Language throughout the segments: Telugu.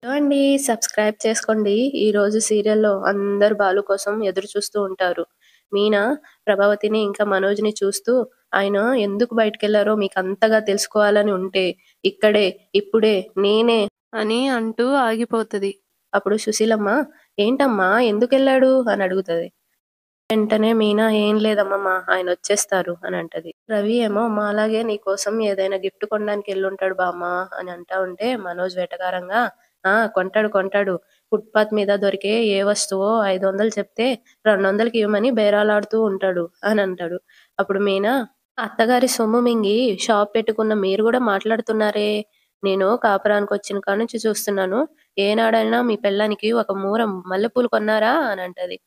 అండి. సబ్స్క్రైబ్ చేసుకోండి. ఈరోజు సీరియల్‌లో అందరూ బాలు కోసం ఎదురు చూస్తూ ఉంటారు. మీనా ప్రభావతిని ఇంకా మనోజ్‌ని చూస్తూ ఆయన ఎందుకు బయటికెళ్లారో మీకంతగా తెలుసుకోవాలని ఉంటే ఇక్కడే, ఇప్పుడే, నేనే అని అంటూ ఆగిపోతది. అప్పుడు సుశీలమ్మ ఏంటమ్మా ఎందుకెళ్ళాడు అని అడుగుతది. వెంటనే మీనా ఏం లేదమ్మమ్మ ఆయనొచ్చేస్తారు అని అంటది. రవి ఏమో అమ్మ అలాగే నీకోసం ఏదైనా గిఫ్ట్ కొనడానికి ఎళ్ళుంటాడు బామ్మ అని అంటా ఉంటే మనోజ్ వెటకారంగా కొంటాడు కొంటాడు. ఫుట్‌పాత్ మీద దొరికే ఏ వస్తువో 500 చెప్తే 200కి ఇవ్వమని బేరాలాడుతూ ఉంటాడు అని అంటాడు. అప్పుడు మీనా అత్తగారి సొమ్ము మింగి షాప్ పెట్టుకున్న మీరు గూడా మాట్లాడుతున్నారే! నేను కాపురానికొచ్చిన కాడ్నుంచి చూస్తున్నాను. ఏనాడైనా మీ పెళ్ళానికి ఒక మూర మల్లెపూలు కొన్నారా అని అంటది.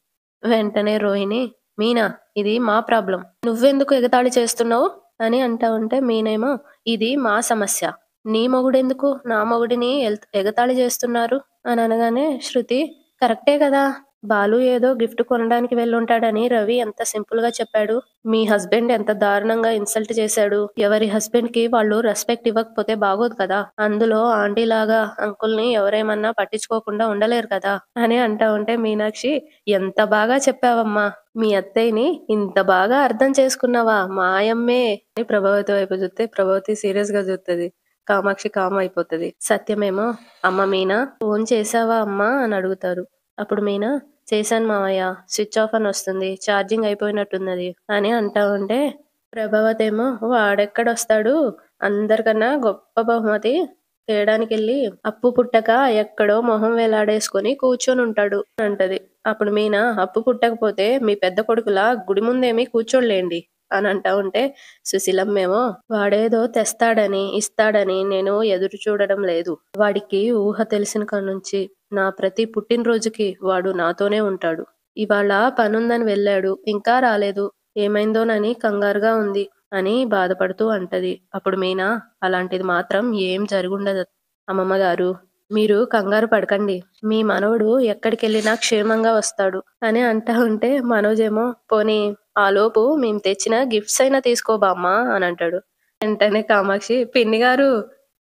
వెంటనే రోహిణి, "మీనా ఇది మా ప్రాబ్లమ్. నువ్వెందుకు ఎగతాళి చేస్తున్నావు?" అని అంటా ఉంటే మీనేమో, "ఇది మా సమస్య. నీ మొగుడెందుకు నా మొగుడిని ఎగతాళి చేస్తున్నారు?" అని అనగానే శృతి, "కరెక్టే కదా! బాలు ఏదో గిఫ్ట్ కొనడానికి వెళ్ళుంటాడని రవి ఎంత సింపుల్‌గా చెప్పాడు. మీ హస్బెండ్ ఎంత దారుణంగా ఇన్సల్ట్ చేశాడు. ఎవరి హస్బెండ్‌కి వాళ్ళు రెస్పెక్ట్ ఇవ్వకపోతే బాగోదు కదా! అందులో ఆంటీలాగా అంకుల్‌ని ఎవరేమన్నా పట్టించుకోకుండా ఉండలేరు కదా!" అని అంటా ఉంటే మీనాక్షి, "ఎంత బాగా చెప్పావమ్మా! మీ అత్తయ్యని ఇంత బాగా అర్థం చేసుకున్నావా? మాయమ్మే" అని ప్రభావతి వైపు చూస్తే ప్రభావతి సీరియస్‌గా చూస్తది. కామాక్షి కామ్ అయిపోతది. సత్యమేమో, "అమ్మ మీనా ఫోన్ చేశావా అమ్మా?" అని అడుగుతారు. అప్పుడు మీనా, "చేశాను మావయ్య. స్విచ్ ఆఫ్ అని వస్తుంది. ఛార్జింగ్ అయిపోయినట్టున్నది" అని అంటా ఉంటే ప్రభావతేమో, "వాడెక్కడొస్తాడు? అందరికన్నా గొప్ప బహుమతి తేడానికెళ్ళి అప్పు పుట్టక ఎక్కడో మొహం వేలాడేసుకొని కూర్చొనుంటాడు" అంటది. అప్పుడు మీనా, "అప్పు పుట్టకపోతే మీ పెద్ద కొడుకులా గుడి ముందేమి కూర్చోడులేండి" అని అంటా ఉంటే సుశీలమ్మేమో, "వాడేదో తెస్తాడని, ఇస్తాడని నేను ఎదురు చూడడం లేదు. వాడికి ఊహ తెలిసిన కాడ్నుంచి నా ప్రతి పుట్టినరోజుకి వాడు నాతోనే ఉంటాడు. ఇవాళ పనుందని వెళ్ళాడు. ఇంకా రాలేదు. ఏమైందోనని కంగారుగా ఉంది" అని బాధపడుతూ అంటది. అప్పుడు మీనా, "అలాంటిది మాత్రం ఏం జరుగుండదు అమ్మమ్మ గారు. మీరు కంగారు పడకండి. మీ మనవడు ఎక్కడికెళ్ళినా క్షేమంగా వస్తాడు" అని అంటా ఉంటే మనోజేమో, "పోనీ ఆలోపు మేము తెచ్చిన గిఫ్ట్స్ అయినా తీసుకో బామ్మ" అని అంటాడు. వెంటనే కామాక్షి, "పిన్ని గారు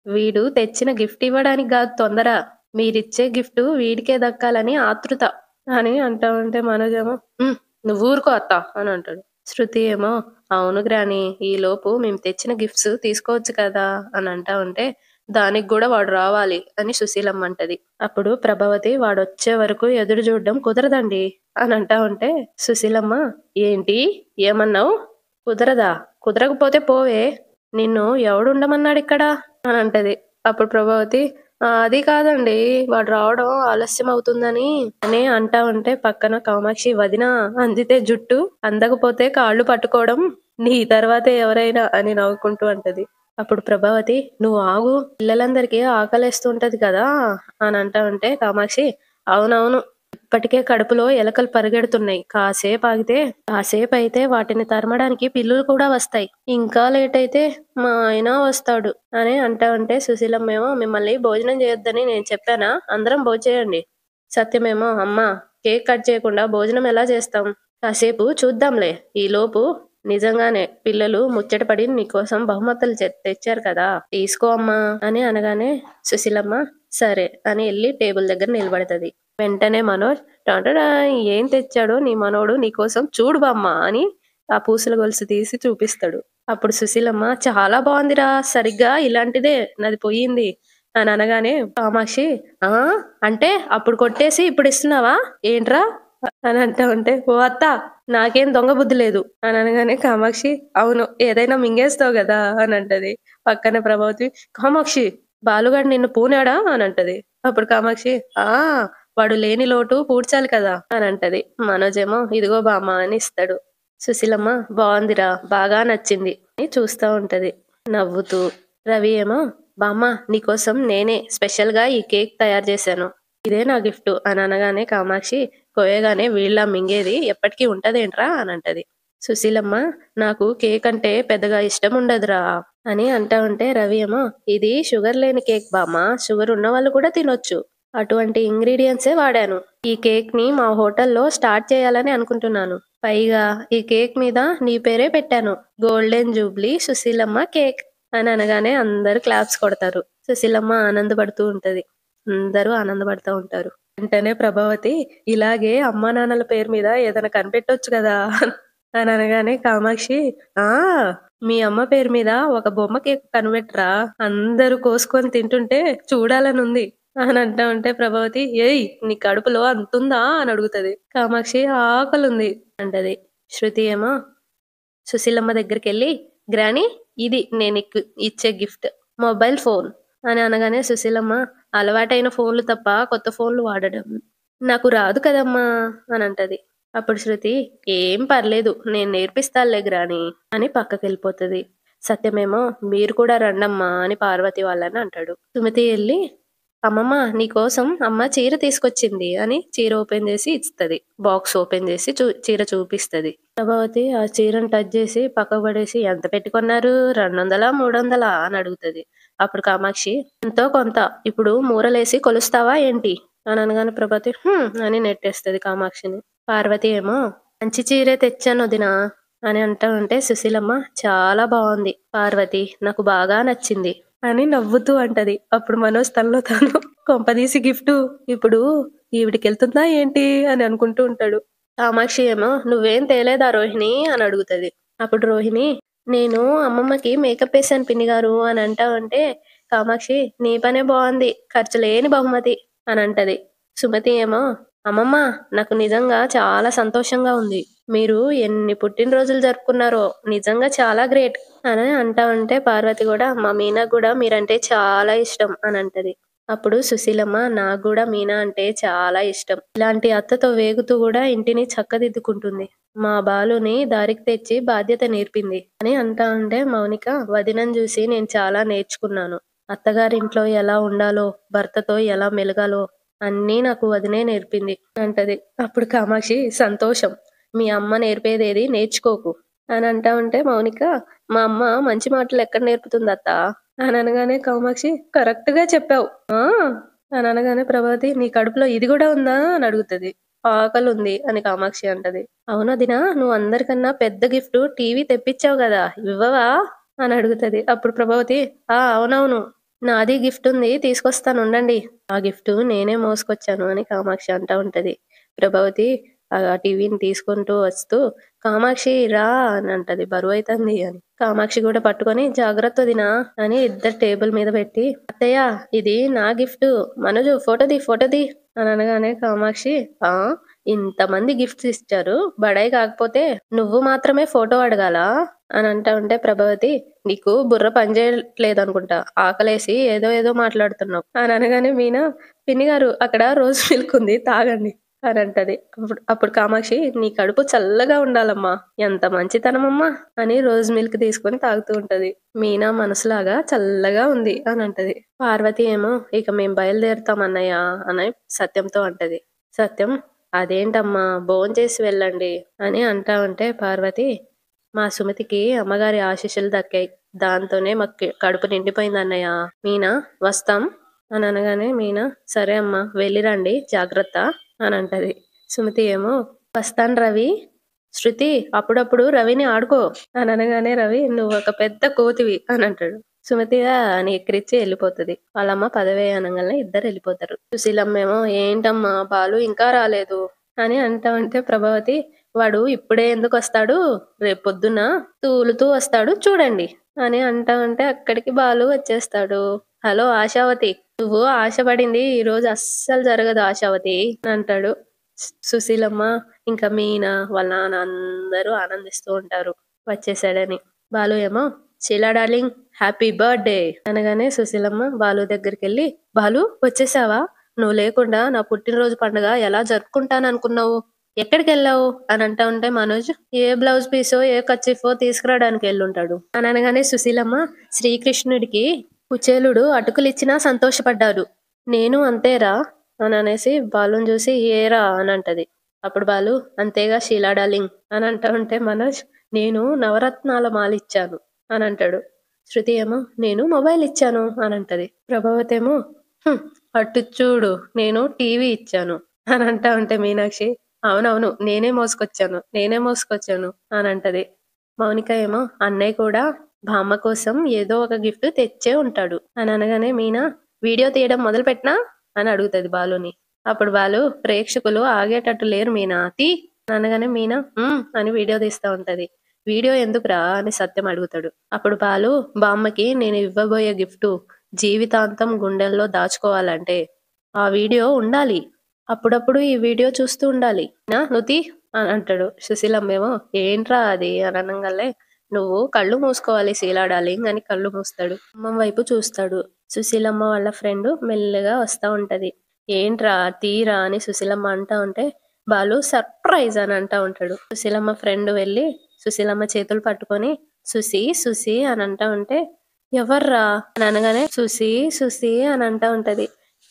వీడు తెచ్చిన గిఫ్ట్ ఇవ్వడానికి గాదు తొందర. మీరిచ్చే గిఫ్టు వీడికే దక్కాలని ఆతృత" అని అంటా ఉంటే మనోజేమో, నువ్వూరుకో అత్త అని అంటాడు. శృతి ఏమో, "అవును గ్రాని ఈలోపు మేము తెచ్చిన గిఫ్ట్స్ తీసుకోవచ్చు కదా" అని అంటా ఉంటే, "దానికి గూడా వాడు రావాలి" అని సుశీలమ్మ అంటది. అప్పుడు ప్రభావతి, "వాడొచ్చే వరకు ఎదురు చూడడం కుదరదండి" అని అంటా ఉంటే సుశీలమ్మ, "ఏంటి? ఏమన్నావు? కుదరదా? కుదరకపోతే పోవే. నిన్ను ఎవడుండమన్నాడిక్కడ" అని అంటది. అప్పుడు ప్రభావతి, అది కాదండి. వాడు రావడం ఆలస్యం అవుతుందని" అని అంటా ఉంటే పక్కన కామాక్షి, "వదినా అందితే జుట్టు, అందకపోతే కాళ్ళు పట్టుకోవడం నీ తర్వాతే ఎవరైనా" అని నవ్వుకుంటూ అంటది. అప్పుడు ప్రభావతి, "నువ్వు ఆగు. పిల్లలందరికీ ఆకలేస్తుంటది కదా" అని అంటా ఉంటే కామాక్షి, "అవునవును. ఇప్పటికే కడుపులో ఎలకలు పరిగెడుతున్నాయి. కాసేపయితే వాటిని తరమడానికి పిల్లులు కూడా వస్తాయి. ఇంకా లేటయితే మా ఆయన వస్తాడు" అని అంటా ఉంటే సుశీలమ్మేమో, "మిమ్మల్ని భోజనం చేయొద్దని నేను చెప్పానా? అందరం భోంచేయండి." సత్యమేమో, "అమ్మా కేక్ కట్ చేయకుండా భోజనం ఎలా చేస్తాం? కాసేపు చూద్దాంలే. ఈలోపు నిజంగానే పిల్లలు ముచ్చటపడి నీకోసం బహుమతులు తెచ్చారు కదా! తీసుకో అమ్మా" అని అనగానే సుశీలమ్మ, "సరే" అని ఎళ్లి టేబుల్ దగ్గర నిలబడతది. వెంటనే మనోజ్, "టడడాయ్ ఏం తెచ్చాడో నీ మనవడు నీకోసం చూడు బామ్మ" అని ఆ పూసల గొలుసు తీసి చూపిస్తాడు. అప్పుడు సుశీలమ్మ, "చాలా బావుందిరా! సరిగ్గా ఇలాంటిదే నాది పోయింది" అని అనగానే కామాక్షి, "ఆ! అంటే అప్పుడు కొట్టేసి ఇప్పుడిస్తున్నావా? ఏంట్రా?" అని అంటా ఉంటే, "ఓ అత్త నాకేం దొంగ బుద్ధి లేదు" అని అనగానే కామాక్షి, "అవును ఏదైనా మింగేస్తావు గదా" అని అంటది. పక్కన ప్రభావతి, "కామాక్షి బాలుగాడు నిన్ను పూనాడా" అని అంటది. అప్పుడు కామాక్షి, "ఆ! వాడు లేని లోటు పూడ్చాలి కదా" అని అంటది. మనోజేమో, "ఇదిగో బామ్మ" అని ఇస్తాడు. సుశీలమ్మ, "బావుందిరా! బాగా నచ్చింది" అని చూస్తా ఉంటది నవ్వుతూ. రవి ఏమో, "బామ్మ నీకోసం నేనే స్పెషల్‌గా ఈ కేక్ తయారు చేశాను. ఇదే నా గిఫ్టు" అని అనగానే కామాక్షి, "కోయగానే వీళ్ళా మింగేది ఎప్పటికీ ఉంటదేంట్రా" అని అంటది. సుశీలమ్మ, "నాకు కేక్ అంటే పెద్దగా ఇష్టముండదురా" అని అంటా ఉంటే రవి ఏమో, "ఇది షుగర్ లేని కేక్ బామ్మ. షుగర్ ఉన్నవాళ్ళు కూడా తినొచ్చు. అటువంటి ఇంగ్రీడియెంట్సే వాడాను. ఈ కేక్‌ని మా హోటల్‌లో స్టార్ట్ చేయాలని అనుకుంటున్నాను. పైగా ఈ కేక్ మీద నీ పేరే పెట్టాను. గోల్డెన్ జూబ్లీ సుశీలమ్మ కేక్" అని అనగానే అందరూ క్లాప్స్ కొడతారు. సుశీలమ్మ ఆనందపడుతూ ఉంటది. అందరూ ఆనందపడతా ఉంటారు. వెంటనే ప్రభావతి ఇలాగే అమ్మా నాన్నల పేరు మీద ఏదైనా కనిపెట్టొచ్చు కదా అని అనగానే కామాక్షి, ఆ మీ అమ్మ పేరు మీద ఒక బొమ్మ కేక్ కనిపెట్టరా, అందరూ కోసుకొని తింటుంటే చూడాలనుంది అని అంటా ఉంటే ప్రభావతి, ఏయ్ నీ కడుపులో అంతుందా అని అడుగుతది. కామాక్షి ఆకలుంది అంటది. శృతి ఏమో సుశీలమ్మ దగ్గరికెళ్ళి, గ్రాని ఇది నేనిక్కు ఇచ్చే గిఫ్ట్ మొబైల్ ఫోన్ అని అనగానే సుశీలమ్మ, అలవాటైన ఫోన్లు తప్ప కొత్త ఫోన్లు వాడడం నాకు రాదు కదమ్మా అని అంటది. అప్పుడు శృతి, ఏం పర్లేదు నేను నేర్పిస్తానులే గ్రాని అని పక్కకెళ్ళిపోతది. సత్యమేమో, మీరు కూడా రండమ్మా అని పార్వతి వాళ్ళని అంటాడు. సుమతి వెళ్ళి, అమ్మమ్మ నీకోసం అమ్మ చీర తీసుకొచ్చింది అని చీర ఓపెన్ చేసి ఇస్తది. బాక్స్ ఓపెన్ చేసి చీర చూపిస్తది. ప్రభావతి ఆ చీరను టచ్ చేసి పక్కకు పడేసి, ఎంత పెట్టుకున్నారు, 200 300 అని అడుగుతది. అప్పుడు కామాక్షి, ఎంతో కొంత, ఇప్పుడు మూరలేసి కొలుస్తావా ఏంటి అని అనగానే ప్రభావతి అని నెట్టేస్తది కామాక్షిని. పార్వతి ఏమో, మంచి చీరే తెచ్చాను వదినా అని అంటా ఉంటే సుశీలమ్మ, చాలా బాగుంది పార్వతి, నాకు బాగా నచ్చింది అని నవ్వుతూ అంటది. అప్పుడు మనోజ్ తనలో తాను, కొంపదీసి గిఫ్ట్ ఇప్పుడు ఈవిడికెళ్తుందా ఏంటి అని అనుకుంటూ ఉంటాడు. కామాక్షి ఏమో, నువ్వేం తేలేదా రోహిణి అని అడుగుతది. అప్పుడు రోహిణి, నేను అమ్మమ్మకి మేకప్ వేసాను పిన్ని గారు అని అంటా ఉంటే కామాక్షి, నీ పనే బాగుంది, ఖర్చు లేని బహుమతి అని అంటది. సుమతి ఏమో, అమ్మమ్మ నాకు నిజంగా చాలా సంతోషంగా ఉంది, మీరు ఎన్ని పుట్టినరోజులు జరుపుకున్నారో నిజంగా చాలా గ్రేట్ అని అంటా ఉంటే పార్వతి కూడా, మా మీనాకు కూడా మీరంటే చాలా ఇష్టం అని అంటది. అప్పుడు సుశీలమ్మ, నాకు కూడా మీనా అంటే చాలా ఇష్టం, ఇలాంటి అత్తతో వేగుతూ కూడా ఇంటిని చక్కదిద్దుకుంటుంది, మా బాలుని దారికి తెచ్చి బాధ్యత నేర్పింది అని అంటా ఉంటే మౌనిక, వదినను చూసి నేను చాలా నేర్చుకున్నాను, అత్తగారింట్లో ఎలా ఉండాలో, భర్తతో ఎలా మెలగాలో అన్నీ నాకు వదినే నేర్పింది అంటది. అప్పుడు కామాక్షి, సంతోషం, మీ అమ్మ నేర్పేదేది నేర్చుకోకు అని అంటా ఉంటే మౌనిక, మా అమ్మ మంచి మాటలు ఎక్కడ నేర్పుతుంది అత్త అని అనగానే కామాక్షి, కరెక్ట్ గా చెప్పావు ఆ అని అనగానే ప్రభావతి, నీ కడుపులో ఇది కూడా ఉందా అని అడుగుతది. ఆకలి ఉంది అని కామాక్షి అంటది. అవునా దినా, నువ్వు అందరికన్నా పెద్ద గిఫ్ట్ టీవీ తెప్పించావు కదా, ఇవ్వవా అని అడుగుతది. అప్పుడు ప్రభావతి, అవునవును, నాది గిఫ్ట్ ఉంది, తీసుకొస్తాను ఉండండి, ఆ గిఫ్ట్ నేనే మోసుకొచ్చాను అని కామాక్షి అంటా ఉంటది. ప్రభావతి ఆ టీవీని తీసుకుంటూ వస్తూ, కామాక్షి రా అని అంటది, బరువైతుంది అని. కామాక్షి కూడా పట్టుకొని, జాగ్రత్త వదినా అని ఇద్దరు టేబుల్ మీద పెట్టి, అత్తయ్య ఇది నా గిఫ్ట్, మనోజు ఫోటోది అని అనగానే కామాక్షి, ఆ ఇంతమంది గిఫ్ట్స్ ఇచ్చారు, బడాయి కాకపోతే నువ్వు మాత్రమే ఫోటో అడగాలా అని అంటా ఉంటే ప్రభావతి, నీకు బుర్ర పనిచేయట్లేదు అనుకుంటా, ఆకలేసి ఏదో ఏదో మాట్లాడుతున్నావు అని అనగానే మీనా, పిన్ని గారు అక్కడ రోజ్ మిల్క్ ఉంది తాగండి అని అంటది. అప్పుడు కామాక్షి, నీ కడుపు చల్లగా ఉండాలమ్మా, ఎంత మంచితనమమ్మా అని రోజ్ మిల్క్ తీసుకొని తాగుతూ ఉంటది. మీనా మనసులాగా చల్లగా ఉంది అని అంటది. పార్వతి ఏమో, ఇక మేం బయలుదేరుతాం అన్నయ్య అని సత్యంతో అంటది. సత్యం, అదేంటమ్మా భోంచేసి వెళ్ళండి అని అంటా ఉంటే పార్వతి, మా సుమతికి అమ్మగారి ఆశీస్సులు దక్కాయి, దాంతోనే మాకు కడుపు నిండిపోయింది అన్నయ్య, మీనా వస్తాం అని అనగానే మీనా, సరే అమ్మా వెళ్ళిరండి జాగ్రత్త అని అంటది. సుమతి ఏమో, వస్తాను రవి, శృతి అప్పుడప్పుడు రవిని ఆడుకో అని అనగానే రవి, నువ్వు ఒక పెద్ద కోతివి అని అంటాడు. సుమతిగా అని ఎక్కిరిచ్చి వెళ్ళిపోతుంది. వాళ్ళమ్మ పదవే అనగానే ఇద్దరు వెళ్ళిపోతారు. సుశీలమ్మ ఏమో, ఏంటమ్మా బాలు ఇంకా రాలేదు అని అంటా ఉంటే ప్రభావతి, వాడు ఇప్పుడే ఎందుకు వస్తాడు, రేపొద్దున తూలుతూ వస్తాడు చూడండి అని అంటా ఉంటే అక్కడికి బాలు వచ్చేస్తాడు. హలో ఆశావతి, నువ్వు ఆశపడింది ఈ రోజు అస్సలు జరగదు ఆశావతి అని అంటాడు. సుశీలమ్మ ఇంకా మీనా వాళ్ళ నాన్న అందరూ ఆనందిస్తూ ఉంటారు వచ్చేసాడని. బాలు ఏమో, శీలా డార్లింగ్ హ్యాపీ బర్త్డే అనగానే సుశీలమ్మ బాలు దగ్గరికి వెళ్ళి, బాలు వచ్చేసావా, నువ్వు లేకుండా నా పుట్టినరోజు పండుగ ఎలా జరుపుకుంటాను అనుకున్నావు, ఎక్కడికి వెళ్ళావు అని అంటా ఉంటే మనోజ్, ఏ బ్లౌజ్ పీసో ఏ కచ్చిఫో తీసుకురావడానికి వెళ్ళుంటాడు అని అనగానే సుశీలమ్మ, శ్రీకృష్ణుడికి కుచేలుడు అటుకులిచ్చినా సంతోషపడ్డాడు, నేను అంతేరా అని అనేసి బాలుని చూసి ఏరా అని అంటది. అప్పుడు బాలు, అంతేగా షీలా డార్లింగ్ అని అంటా ఉంటే మనోజ్, నేను నవరత్నాల మాల ఇచ్చాను అని అంటాడు. శృతి ఏమో, నేను మొబైల్ ఇచ్చాను అని అంటది. ప్రభావతి ఏమో, అటు చూడు నేను టీవీ ఇచ్చాను అని అంటా ఉంటే మీనాక్షి, అవునవును నేనే మోసుకొచ్చాను అని అంటది. మౌనిక ఏమో, అన్నయ్య కూడా బామ్మ కోసం ఏదో ఒక గిఫ్ట్ తెచ్చే ఉంటాడు అని అనగానే మీనా, వీడియో తీయడం మొదలు పెట్టినా అని అడుగుతది బాలుని. అప్పుడు బాలు ప్రేక్షకులు ఆగేటట్టు లేరు మీనా తీ అనగానే మీనా అని వీడియో తీస్తా ఉంటది. వీడియో ఎందుకురా అని సత్యం అడుగుతాడు. అప్పుడు బాలు బామ్మకి నేను ఇవ్వబోయే గిఫ్ట్ జీవితాంతం గుండెల్లో దాచుకోవాలంటే ఆ వీడియో ఉండాలి. అప్పుడప్పుడు ఈ వీడియో చూస్తూ ఉండాలి. నువ్వు తీ అని అంటాడు. సుశీలమ్మేమో ఏంట్రా అది అని అనంగానే నువ్వు కళ్ళు మూసుకోవాలి శీలా డార్లింగ్ అని కళ్ళు మూస్తాడు. గుమ్మం వైపు చూస్తాడు. సుశీలమ్మ వాళ్ళ ఫ్రెండ్ మెల్లగా వస్తా ఉంటది. ఏంట్రా తీరా అని సుశీలమ్మ అంటా ఉంటే బాలు సర్ప్రైజ్ అని అంటా ఉంటాడు. సుశీలమ్మ ఫ్రెండ్ వెళ్ళి సుశీలమ్మ చేతులు పట్టుకొని సుసి సుసి అని అంటా ఉంటే ఎవర్రా అని అనగానే సుసి సుసి అని అంటా ఉంటది.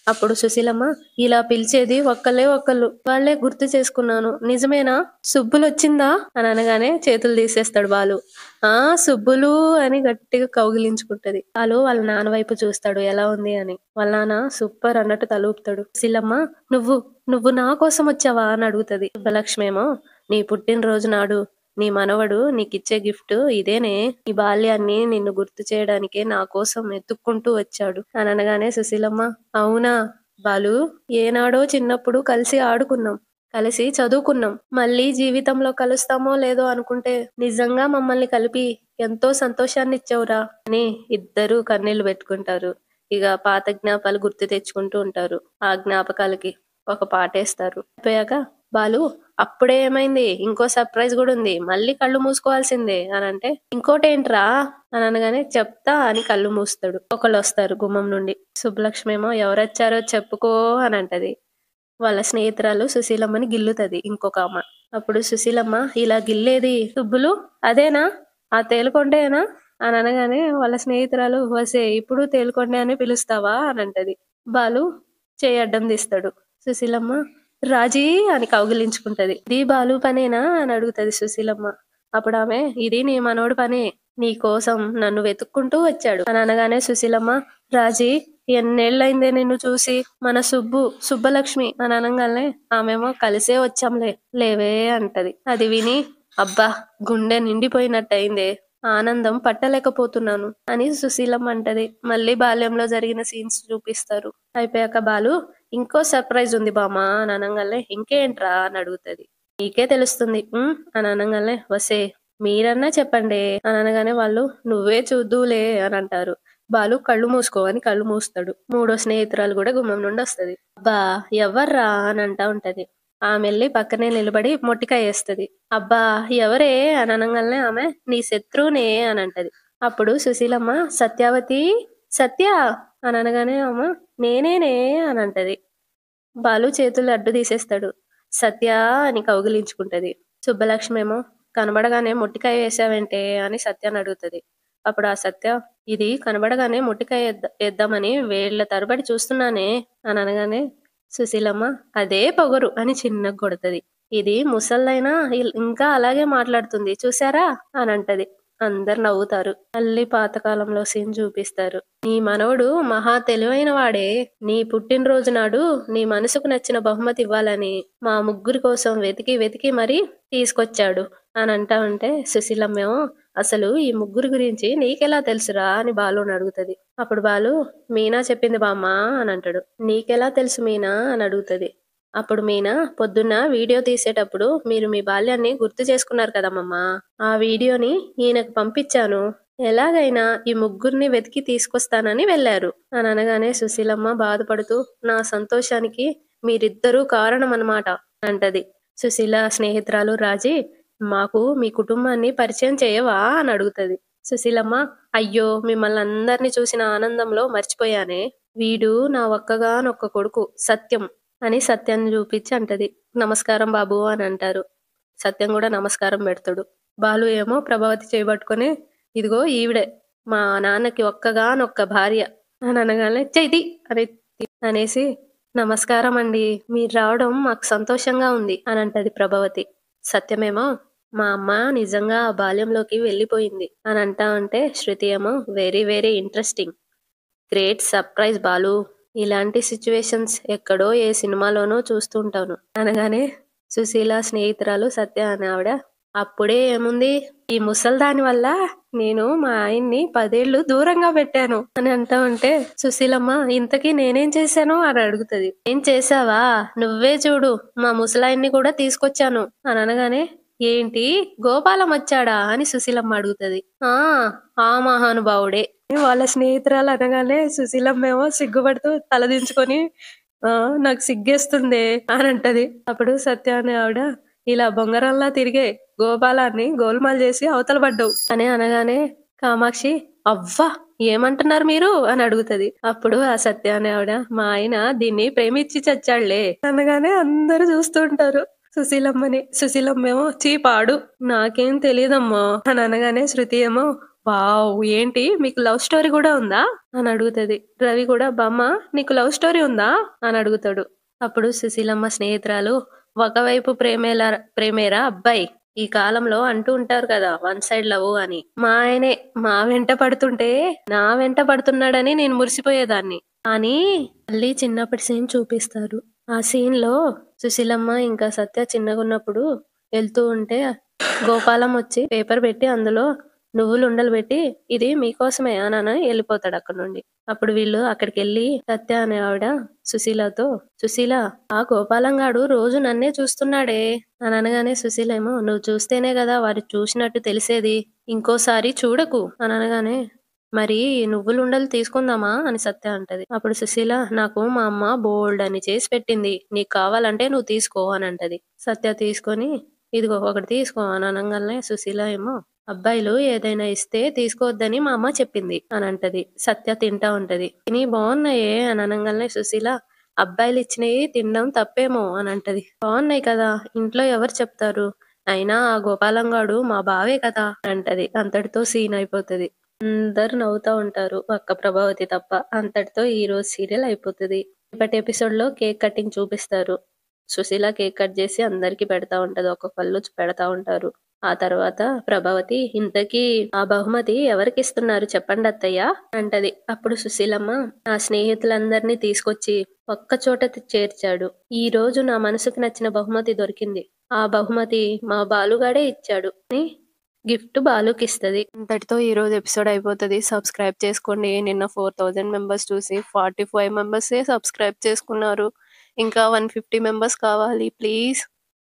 అప్పుడు సుశీలమ్మ ఇలా పిలిచేది ఒక్కళ్ళు వాళ్ళే గుర్తు చేసుకున్నాను నిజమేనా సుబ్బులు వచ్చిందా అని అనగానే చేతులు తీసేస్తాడు బాలు. ఆ సుబ్బులు అని గట్టిగా కౌగిలించుకుంటది. బాలు వాళ్ళ నాన్న వైపు చూస్తాడు ఎలా ఉంది అని. వాళ్ళ నాన్న సూపర్ అన్నట్టు తలూపుతాడు. సుశీలమ్మ నువ్వు నువ్వు నా కోసం వచ్చావా అని అడుగుతది. సుబ్బలక్ష్మి ఏమో నీ పుట్టినరోజు నాడు నీ మనవడు నీకిచ్చే గిఫ్ట్ ఇదేనే నీ బాల్యాన్ని నిన్ను గుర్తు చేయడానికే నా కోసం ఎత్తుక్కుంటూ వచ్చాడు అని అనగానే సుశీలమ్మ అవునా బాలు ఏనాడో చిన్నప్పుడు కలిసి ఆడుకున్నాం కలిసి చదువుకున్నాం మళ్ళీ జీవితంలో కలుస్తామో లేదో అనుకుంటే నిజంగా మమ్మల్ని కలిపి ఎంతో సంతోషాన్ని ఇచ్చావురా అని ఇద్దరు కన్నీళ్లు పెట్టుకుంటారు. ఇక పాత జ్ఞాపాలు గుర్తు తెచ్చుకుంటూ ఉంటారు. ఆ జ్ఞాపకాలకి ఒక పాటేస్తారు. అయిపోయాక బాలు అప్పుడే ఏమైంది ఇంకో సర్ప్రైజ్ కూడా ఉంది మళ్ళీ కళ్ళు మూసుకోవాల్సిందే అని అంటే ఇంకోటేంట్రా అని అనగానే చెప్తా అని కళ్ళు మూస్తాడు. ఒకళ్ళు వస్తారు గుమ్మం నుండి. సుబ్బలక్ష్మి ఏమో ఎవరొచ్చారో చెప్పుకో అని అంటది. వాళ్ళ స్నేహితురాలు సుశీలమ్మని గిల్లుతది ఇంకొక అమ్మ. అప్పుడు సుశీలమ్మ ఇలా గిల్లేది సుబ్బులు అదేనా ఆ తేలుకొండేనా అని అనగానే వాళ్ళ స్నేహితురాలు వసే ఇప్పుడు తేలుకొండే అని పిలుస్తావా అని అంటది. బాలు చేయి అడ్డం తీస్తాడు. సుశీలమ్మ రాజీ అని కౌగిలించుకుంటది. ఇది బాలు పనేనా అని అడుగుతది సుశీలమ్మ. అప్పుడు ఆమె ఇది నీ మనోడు పనే నీ కోసం నన్ను వెతుక్కుంటూ వచ్చాడు అని అనగానే సుశీలమ్మ రాజీ ఎన్నేళ్ళైందే నిన్ను చూసి మన సుబ్బలక్ష్మి అని అనగానే ఆమెమో కలిసే వచ్చాంలే లేవే అంటది. అది విని అబ్బా గుండె నిండిపోయినట్టయిందే ఆనందం పట్టలేకపోతున్నాను అని సుశీలమ్మ అంటది. మళ్ళీ బాల్యంలో జరిగిన సీన్స్ చూపిస్తారు. అయిపోయాక బాలు ఇంకో సర్ప్రైజ్ ఉంది బామా అని అనగానే ఇంకేంట్రా అని అడుగుతది. నీకే తెలుస్తుంది అని అనగానే వసే మీరన్నా చెప్పండి అని అనగానే వాళ్ళు నువ్వే చూద్దులే అని అంటారు. బాలు కళ్ళు మూసుకో అని కళ్ళు మూస్తాడు. మూడో స్నేహితురాలు కూడా గుమ్మం నుండి వస్తది. అబ్బా ఎవర్రా అని అంటా ఉంటది. ఆమె వెళ్ళి పక్కనే నిలబడి మొట్టికాయ వేస్తది. అబ్బా ఎవరే అని అనగానే ఆమె నీ శత్రువునే అని అంటది. అప్పుడు సుశీలమ్మ సత్యావతి సత్య అని అనగానే ఆమె నేనేనే అని అంటది. బాలు చేతులు అడ్డు తీసేస్తాడు. సత్య అని కౌగిలించుకుంటది. సుబ్బలక్ష్మి ఏమో కనబడగానే మొట్టికాయ వేసావంటే అని సత్యాన్ని అడుగుతది. అప్పుడు ఆ సత్య ఇది కనబడగానే మొట్టికాయ వేద్దామని వేళ్ల తరబడి చూస్తున్నానే అని అనగానే సుశీలమ్మ అదే పొగరు అని చిన్నగా కొడుతది. ఇది ముసల్దైనా ఇంకా అలాగే మాట్లాడుతుంది చూసారా అని అంటది. అందరు నవ్వుతారు. మళ్ళీ పాతకాలంలో సీన్ చూపిస్తారు. నీ మనవడు మహా తెలివైన వాడే నీ పుట్టినరోజు నాడు నీ మనసుకు నచ్చిన బహుమతి ఇవ్వాలని మా ముగ్గురి కోసం వెతికి వెతికి మరీ తీసుకొచ్చాడు అని అంటా ఉంటే సుశీలమ్మేమో అసలు ఈ ముగ్గురు గురించి నీకెలా తెలుసురా అని బాలుని అడుగుతది. అప్పుడు బాలు మీనా చెప్పింది బామ్మ అని అంటాడు. నీకెలా తెలుసు మీనా అని అడుగుతది. అప్పుడు మీనా పొద్దున్న వీడియో తీసేటప్పుడు మీరు మీ బాల్యాన్ని గుర్తు చేసుకున్నారు కదమ్మా ఆ వీడియోని ఈయనకు పంపించాను ఎలాగైనా ఈ ముగ్గురిని వెతికి తీసుకొస్తానని వెళ్ళారు అని అనగానే సుశీలమ్మ బాధపడుతూ నా సంతోషానికి మీరిద్దరూ కారణం అన్నమాట అంటది. సుశీల స్నేహితురాలు రాజీ మాకు మీ కుటుంబాన్ని పరిచయం చేయవా అని అడుగుతది. సుశీలమ్మ అయ్యో మిమ్మల్ని అందరినీ చూసిన ఆనందంలో మర్చిపోయానే వీడు నా ఒక్కగానొక్క కొడుకు సత్యం అని సత్యాన్ని చూపించి అంటది. నమస్కారం బాబు అని అంటారు. సత్యం కూడా నమస్కారం పెడతాడు. బాలు ఏమో ప్రభావతి చేయబట్టుకొని ఇదిగో ఈవిడే మా నాన్నకి ఒక్కగానొక్క భార్య అని అనగానే చైతి అనేసి నమస్కారం అండి మీరు రావడం మాకు సంతోషంగా ఉంది అని అంటది ప్రభావతి. సత్యమేమో మా అమ్మ నిజంగా ఆ బాల్యంలోకి వెళ్ళిపోయింది అని అంటా ఉంటే శృతి ఏమో very very interesting great surprise Balu ఇలాంటి సిచ్యువేషన్స్ ఎక్కడో ఏ సినిమాలోనో చూస్తుంటాను అనగానే సుశీల స్నేహితురాలు సత్య అనే ఆవిడ అప్పుడే ఏముంది, ఈ ముసల్దాని వల్ల నేను మా ఆయన్ని 10 ఏళ్ళు దూరంగా పెట్టాను అని అంటా ఉంటే, సుశీలమ్మ ఇంతకీ నేనేం చేశాను అని అడుగుతది. ఏం చేశావా? నువ్వే చూడు, మా ముసలాయన్ని కూడా తీసుకొచ్చాను అని అనగానే, ఏంటి గోపాలం వచ్చాడా అని సుశీలమ్మ అడుగుతది. ఆ మహానుభావుడే. వాళ్ళ స్నేహితురాలు అనగానే సుశీలమ్మేమో సిగ్గుపడుతూ తలదించుకొని నాకు సిగ్గేస్తుందే అని అంటది. అప్పుడు సత్య అనే ఆవిడ, ఇలా బొంగరంలా తిరిగే గోపాలాన్ని గోల్మాల్ చేసి అవతల పడ్డావు అని అనగానే కామాక్షి, అవ్వా ఏమంటున్నారు మీరు అని అడుగుతది. అప్పుడు ఆ సత్య అనే ఆవిడ, మా ఆయన దీన్ని ప్రేమించి చచ్చాడులే అనగానే అందరూ చూస్తూ ఉంటారు సుశీలమ్మని. సుశీలమ్మేమో చీపాడు నాకేం తెలియదమ్మా అని అనగానే శృతి ఏమో, వావ్ ఏంటి మీకు లవ్ స్టోరీ కూడా ఉందా అని అడుగుతది. రవి కూడా, బామ్మ నీకు లవ్ స్టోరీ ఉందా అని అడుగుతాడు. అప్పుడు సుశీలమ్మ స్నేహితురాలు, ఒకవైపు ప్రేమేరా అబ్బాయి, ఈ కాలంలో అంటూ ఉంటారు కదా వన్ సైడ్ లవ్ అని. మా ఆయనే మా వెంట పడుతుంటే నా వెంట పడుతున్నాడని నేను మురిసిపోయేదాన్ని అని మళ్ళీ చిన్నప్పటి సీన్ చూపిస్తారు. ఆ సీన్ లో సుశీలమ్మ ఇంకా సత్య చిన్నగున్నప్పుడు వెళ్తూ ఉంటే గోపాలం వచ్చి పేపర్ పెట్టి అందులో నువ్వులు ఉండలు పెట్టి, ఇది మీకోసమే అని వెళ్ళిపోతాడు అక్కడ నుండి. అప్పుడు వీళ్ళు అక్కడికి వెళ్ళి సత్య అనే ఆవిడ సుశీలతో, సుశీల ఆ గోపాలంగాడు రోజు నన్నే చూస్తున్నాడే అని అనగానే సుశీల ఏమో, నువ్వు చూస్తేనే కదా వారు చూసినట్టు తెలిసేది, ఇంకోసారి చూడకు అని అనగానే, మరి నువ్వులుండలు తీసుకుందామా అని సత్య అంటది. అప్పుడు సుశీల, నాకు మా అమ్మ బోల్డ్ అని చేసి పెట్టింది, నీకు కావాలంటే నువ్వు తీసుకో అని అంటది. సత్య తీసుకొని, ఇదిగో ఒకటి తీసుకో అని అనగానే సుశీల ఏమో, అబ్బాయిలు ఏదైనా ఇస్తే తీసుకోవద్దని మా అమ్మ చెప్పింది అని అంటది. సత్య తింటా ఉంటది. తిని బాగున్నాయే అని అనగానే సుశీల, అబ్బాయిలు ఇచ్చినవి తినడం తప్పేమో అని అంటది. బాగున్నాయి కదా, ఇంట్లో ఎవరు చెప్తారు, అయినా ఆ గోపాలంగాడు మా బావే కదా అంటది. అంతటితో సీన్ అయిపోతది. అందరు నవ్వుతా ఉంటారు ఒక్క ప్రభావతి తప్ప. అంతటితో ఈ రోజు సీరియల్ అయిపోతుంది. ఇప్పటి ఎపిసోడ్ లో కేక్ కటింగ్ చూపిస్తారు. సుశీల కేక్ కట్ చేసి అందరికి పెడతా ఉంటది, ఒక్కొక్కళ్ళు పెడతా ఉంటారు. ఆ తర్వాత ప్రభావతి, ఇంతకీ ఆ బహుమతి ఎవరికి ఇస్తున్నారు చెప్పండి అత్తయ్య అంటది. అప్పుడు సుశీలమ్మ, నా స్నేహితులందరినీ తీసుకొచ్చి ఒక్క చోట చేర్చాడు. ఈ రోజు నా మనసుకు నచ్చిన బహుమతి దొరికింది, ఆ బహుమతి మా బాలుగాడే ఇచ్చాడు అని గిఫ్ట్ బాలుకి ఇస్తది. ఇంతటితో ఈ రోజు ఎపిసోడ్ అయిపోతుంది. సబ్స్క్రైబ్ చేసుకోండి. నిన్న 4000 మెంబర్స్ చూసి 45 మెంబర్సే సబ్స్క్రైబ్ చేసుకున్నారు. ఇంకా 150 మెంబర్స్ కావాలి ప్లీజ్.